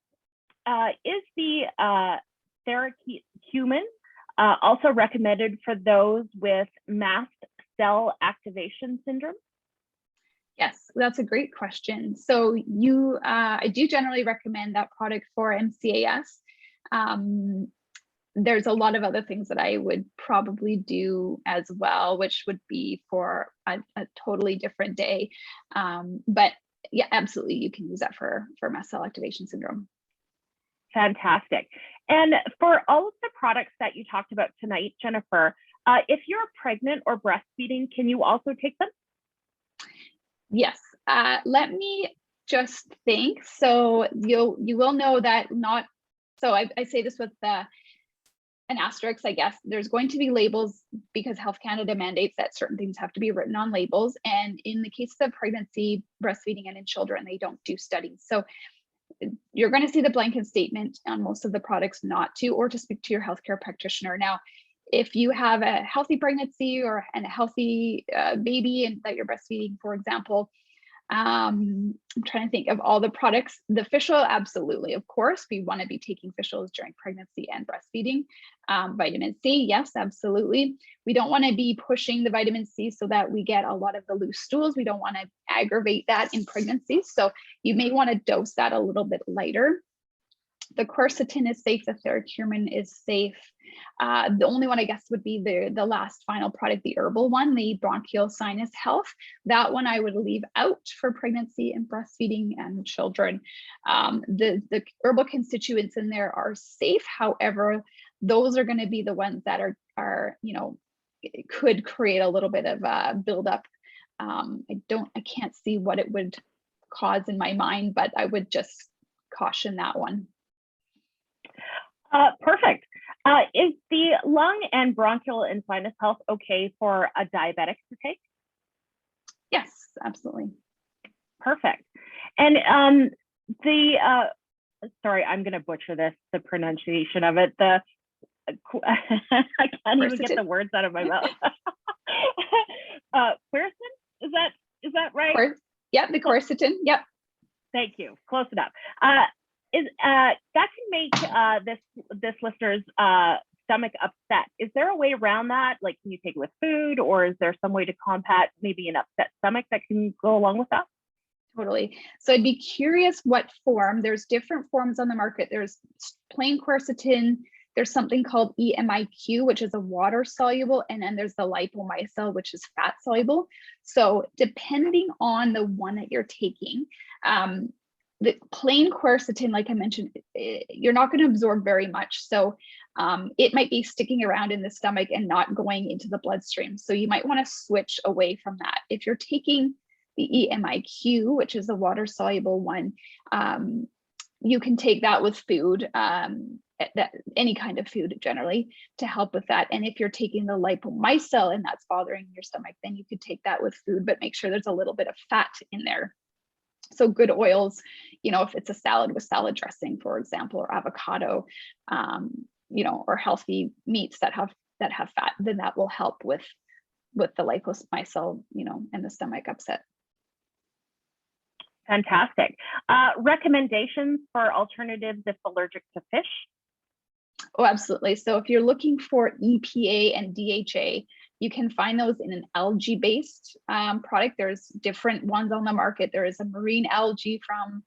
the THERACURMIN also recommended for those with mast cell activation syndrome?
Yes, that's a great question. So I do generally recommend that product for MCAS. There's a lot of other things that I would probably do as well, which would be for a totally different day. But yeah, absolutely, you can use that for mast cell activation syndrome.
Fantastic. And for all of the products that you talked about tonight, Jennifer, if you're pregnant or breastfeeding, can you also take them?
Yes. Let me just think. So you will know that not. So I say this with an asterisk, I guess. There's going to be labels because Health Canada mandates that certain things have to be written on labels. And in the cases of pregnancy, breastfeeding, and in children, they don't do studies. So you're going to see the blanket statement on most of the products not to, or to speak to your healthcare practitioner. Now, if you have a healthy pregnancy and a healthy baby and that you're breastfeeding, for example, I'm trying to think of all the products. The fish oil, absolutely. Of course, we want to be taking fish oils during pregnancy and breastfeeding. Vitamin C, yes, absolutely. We don't want to be pushing the vitamin C so that we get a lot of the loose stools. We don't want to aggravate that in pregnancy. So you may want to dose that a little bit lighter. The quercetin is safe. The THERACURMIN is safe. The only one I guess would be the last final product, the herbal one, the bronchial sinus health. That one I would leave out for pregnancy and breastfeeding and children. The herbal constituents in there are safe. However, those are going to be the ones that are it could create a little bit of buildup. I can't see what it would cause in my mind, but I would just caution that one.
Perfect. Is the lung and bronchial and sinus health okay for a diabetic to take?
Yes, absolutely.
Perfect. And sorry, I'm going to butcher this, the pronunciation of it. I can't even get the words out of my mouth. Quercetin, is that right?
Yep, the quercetin. Yep.
Thank you. Close enough. That can make this listener's stomach upset. Is there a way around that? Like, can you take it with food, or is there some way to combat maybe an upset stomach that can go along with that?
Totally. So I'd be curious what form. There's different forms on the market. There's plain quercetin. There's something called EMIQ, which is a water soluble, and then there's the LIPOMICEL, which is fat soluble. So depending on the one that you're taking, the plain quercetin, like I mentioned, you're not going to absorb very much. So it might be sticking around in the stomach and not going into the bloodstream. So you might want to switch away from that. If you're taking the EMIQ, which is the water soluble one, you can take that with food, any kind of food generally, to help with that. And if you're taking the LIPOMICEL and that's bothering your stomach, then you could take that with food, but make sure there's a little bit of fat in there. So good oils, if it's a salad with salad dressing, for example, or avocado, or healthy meats that have fat, then that will help with the LIPOMICEL, and the stomach upset.
Fantastic. Recommendations for alternatives if allergic to fish?
Oh, absolutely. So if you're looking for EPA and DHA, you can find those in an algae-based product. There's different ones on the market. There is a marine algae from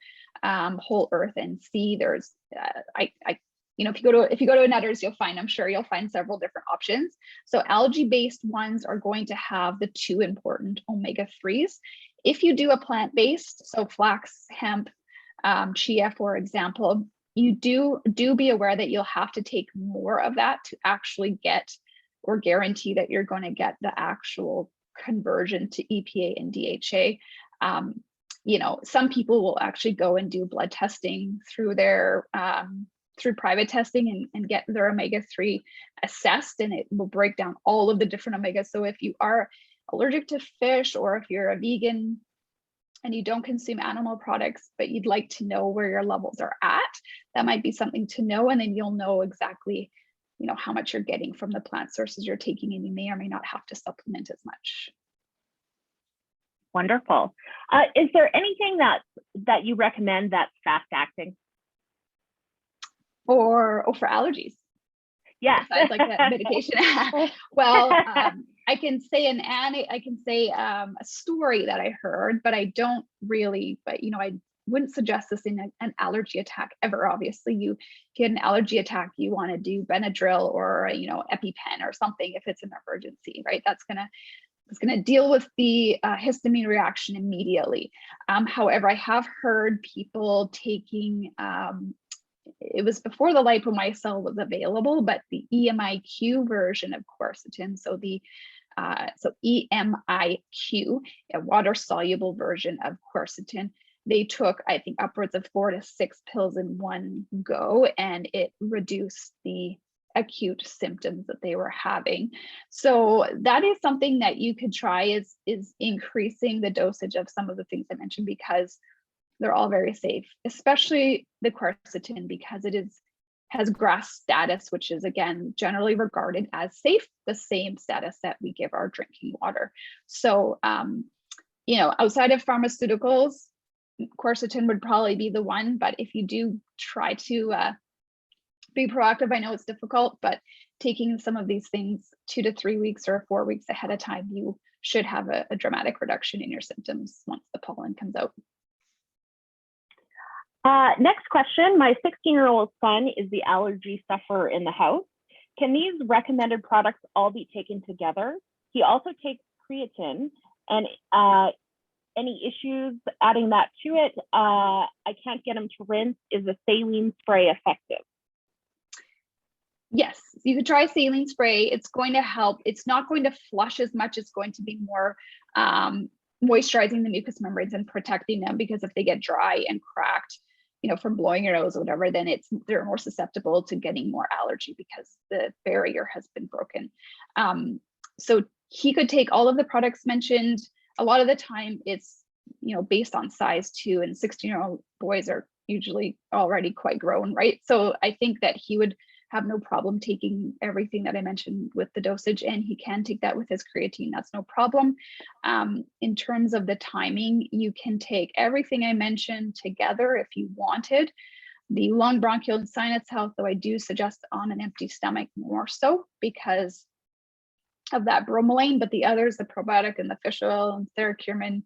Whole Earth and Sea. There's, if you go to a Nutter's, I'm sure you'll find several different options. So algae-based ones are going to have the two important omega-3s. If you do a plant-based, so flax, hemp, chia, for example, you do be aware that you'll have to take more of that to actually get or guarantee that you're going to get the actual conversion to EPA and DHA. Some people will actually go and do blood testing through their through private testing and get their omega-3 assessed, and it will break down all of the different omegas. So if you are allergic to fish, or if you're a vegan and you don't consume animal products, but you'd like to know where your levels are at, that might be something to know. And then you'll know exactly, how much you're getting from the plant sources you're taking, and you may or may not have to supplement as much.
Wonderful. Is there anything that you recommend that's fast acting?
For allergies?
Yes.
Besides like that medication. Well, I can say a story that I heard, but I don't really, I wouldn't suggest this in an allergy attack ever. Obviously, if you had an allergy attack, you want to do Benadryl or, EpiPen or something if it's an emergency, right? It's going to deal with the histamine reaction immediately. However, I have heard people taking, it was before the LIPOMICEL was available, but the EMIQ version of quercetin, so EMIQ, a water-soluble version of quercetin, they took, I think, upwards of 4 to 6 pills in one go, and it reduced the acute symptoms that they were having. So that is something that you could try, is increasing the dosage of some of the things I mentioned, because they're all very safe, especially the quercetin, because it has GRAS status, which is again generally regarded as safe, the same status that we give our drinking water. So you know, outside of pharmaceuticals, quercetin would probably be the one, but if you do try to be proactive, I know it's difficult, but taking some of these things 2 to 3 weeks or 4 weeks ahead of time, you should have a dramatic reduction in your symptoms once the pollen comes out.
Next question, my 16-year-old son is the allergy sufferer in the house. Can these recommended products all be taken together? He also takes creatine, and any issues adding that to it? I can't get him to rinse. Is a saline spray effective?
Yes, you could try saline spray. It's going to help. It's not going to flush as much. It's going to be more moisturizing the mucous membranes and protecting them, because if they get dry and cracked, you know, from blowing your nose or whatever, then they're more susceptible to getting more allergy because the barrier has been broken. So he could take all of the products mentioned. A lot of the time it's, you know, based on size too, and 16-year-old boys are usually already quite grown, right? So I think that he would have no problem taking everything that I mentioned with the dosage, and he can take that with his creatine. That's no problem. In terms of the timing, you can take everything I mentioned together if you wanted. The lung, bronchial, and sinus health, though, I do suggest on an empty stomach more so because of that bromelain, but the others, the probiotic and the fish oil and THERACURMIN,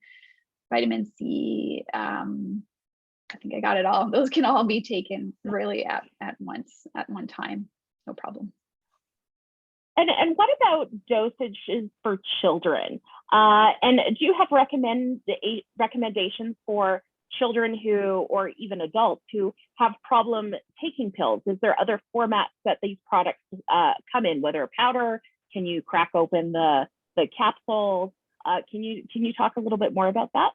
vitamin C, I think I got it all. Those can all be taken really at once, at one time, no problem.
And what about dosages for children? And do you have recommendations for children who, or even adults who have problem taking pills? Is there other formats that these products come in, whether a powder? Can you crack open the capsules? Can you talk a little bit more about that?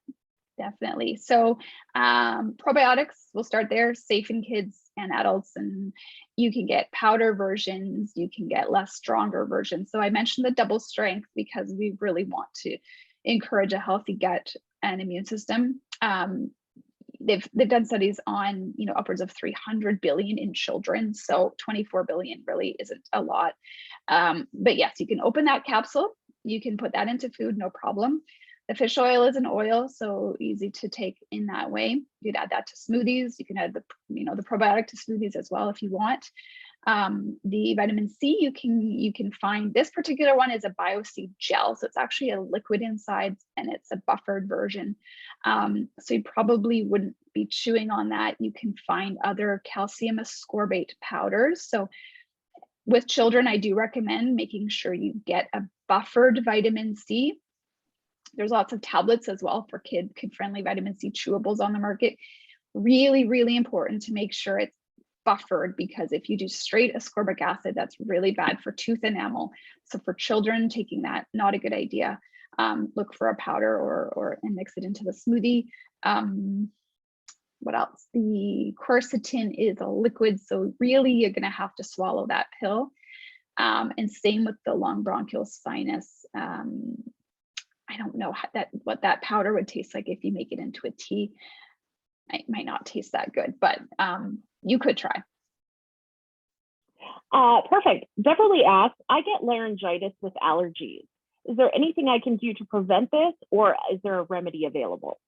Definitely. So probiotics, we'll start there, safe in kids and adults, and you can get powder versions, you can get less stronger versions. So I mentioned the double strength because we really want to encourage a healthy gut and immune system. They've done studies on, you know, upwards of 300 billion in children, so 24 billion really isn't a lot. But yes, you can open that capsule, you can put that into food, no problem. The fish oil is an oil, so easy to take in that way. You could add that to smoothies. You can add the probiotic to smoothies as well if you want. The vitamin C, you can find, this particular one is a BIOCGEL, so it's actually a liquid inside and it's a buffered version. So you probably wouldn't be chewing on that. You can find other calcium ascorbate powders. So with children, I do recommend making sure you get a buffered vitamin C. There's lots of tablets as well for kid-friendly vitamin C chewables on the market. Really, really important to make sure it's buffered, because if you do straight ascorbic acid, that's really bad for tooth enamel. So for children, taking that, not a good idea. Look for a powder and mix it into the smoothie. What else? The quercetin is a liquid, so really you're going to have to swallow that pill. And same with the lung, bronchial, sinus. I don't know what that powder would taste like if you make it into a tea. It might not taste that good, but you could try.
Perfect. Beverly asks, I get laryngitis with allergies. Is there anything I can do to prevent this, or is there a remedy available?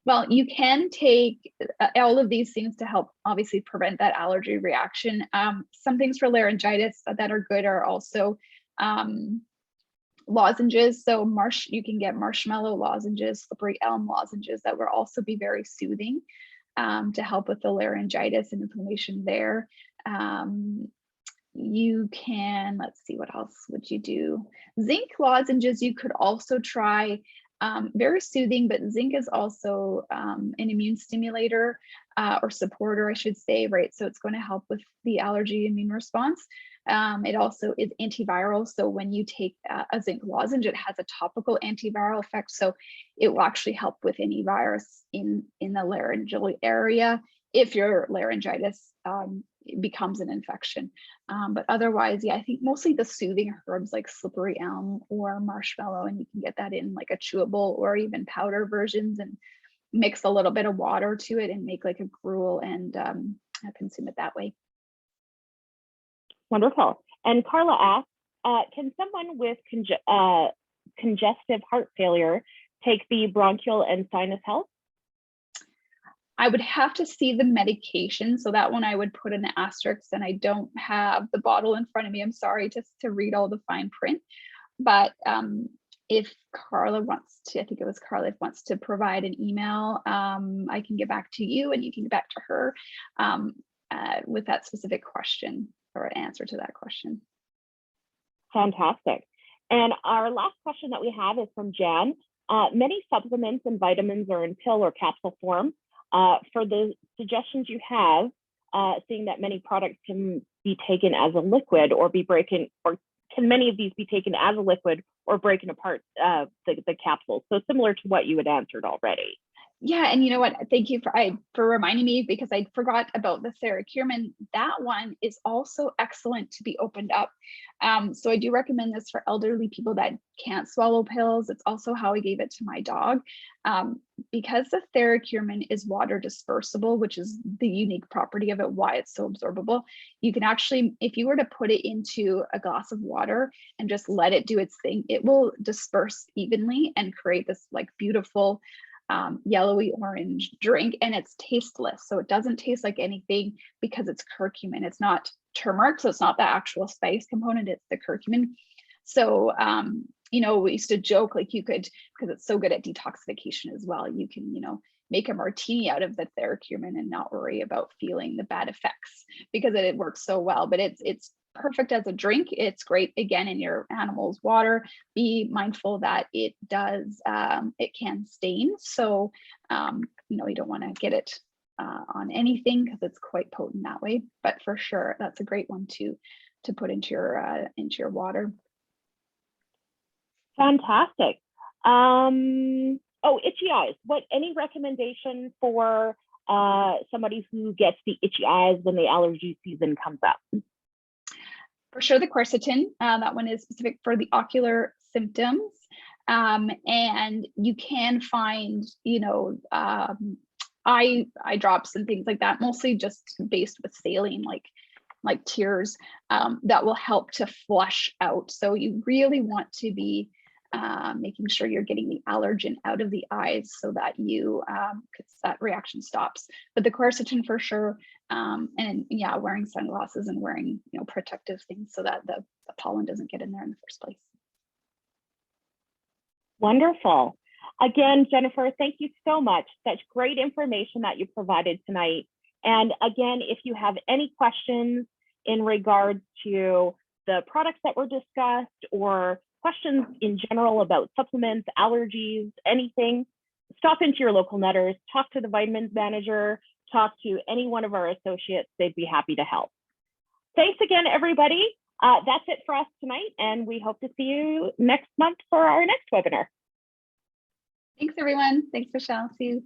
Well, you can take all of these things to help obviously prevent that allergy reaction. Some things for laryngitis that are good are also lozenges. So you can get marshmallow lozenges, slippery elm lozenges that will also be very soothing to help with the laryngitis and inflammation there. You can, let's see, what else would you do? Zinc lozenges you could also try. Very soothing, but zinc is also an immune stimulator or supporter, I should say, right? So it's going to help with the allergy immune response. It also is antiviral. So when you take a zinc lozenge, it has a topical antiviral effect. So it will actually help with any virus in the laryngeal area if your laryngitis it becomes an infection. But otherwise, yeah, I think mostly the soothing herbs like slippery elm or marshmallow, and you can get that in like a chewable or even powder versions, and mix a little bit of water to it and make like a gruel and consume it that way.
Wonderful. And Carla asks, can someone with congestive heart failure take the bronchial and sinus health?
I would have to see the medication. So that one I would put an asterisk, and I don't have the bottle in front of me. I'm sorry to read all the fine print. But if Carla wants to, I think it was Carla, wants to provide an email, I can get back to you and you can get back to her with that specific question or an answer to that question.
Fantastic. And our last question that we have is from Jan. Many supplements and vitamins are in pill or capsule form. For the suggestions you have, seeing that many products can be taken as a liquid or be breaking, or can many of these be taken as a liquid or breaking apart the capsules? So similar to what you had answered already.
Yeah, and you know what? Thank you for reminding me, because I forgot about the THERACURMIN. That one is also excellent to be opened up. So I do recommend this for elderly people that can't swallow pills. It's also how I gave it to my dog. Because the THERACURMIN is water dispersible, which is the unique property of it, why it's so absorbable. You can actually, if you were to put it into a glass of water and just let it do its thing, it will disperse evenly and create this like beautiful yellowy orange drink, and it's tasteless. So it doesn't taste like anything because it's curcumin. It's not turmeric, so it's not the actual spice component, it's the curcumin. So you know, we used to joke like you could, because it's so good at detoxification as well, you can, you know, make a martini out of the THERACURMIN and not worry about feeling the bad effects because it works so well. But it's perfect as a drink. It's great again in your animal's water. Be mindful that it does, it can stain. So, you know, you don't want to get it on anything because it's quite potent that way. But for sure, that's a great one to put into your water.
Fantastic. Oh, itchy eyes. Any recommendation for somebody who gets the itchy eyes when the allergy season comes up?
For sure, the quercetin. That one is specific for the ocular symptoms. And you can find, you know, eye drops and things like that, mostly just based with saline, like tears, that will help to flush out. So you really want to be making sure you're getting the allergen out of the eyes so that you that reaction stops. But the quercetin for sure, and yeah, wearing sunglasses and wearing, you know, protective things so that the pollen doesn't get in there in the first place.
Wonderful. Again, Jennifer, thank you so much. Such great information that you provided tonight. And again, if you have any questions in regards to the products that were discussed or questions in general about supplements, allergies, anything, stop into your local Nutters, talk to the vitamins manager, talk to any one of our associates. They'd be happy to help. Thanks again, everybody. That's it for us tonight, and we hope to see you next month for our next webinar.
Thanks, everyone. Thanks, Michelle. See you.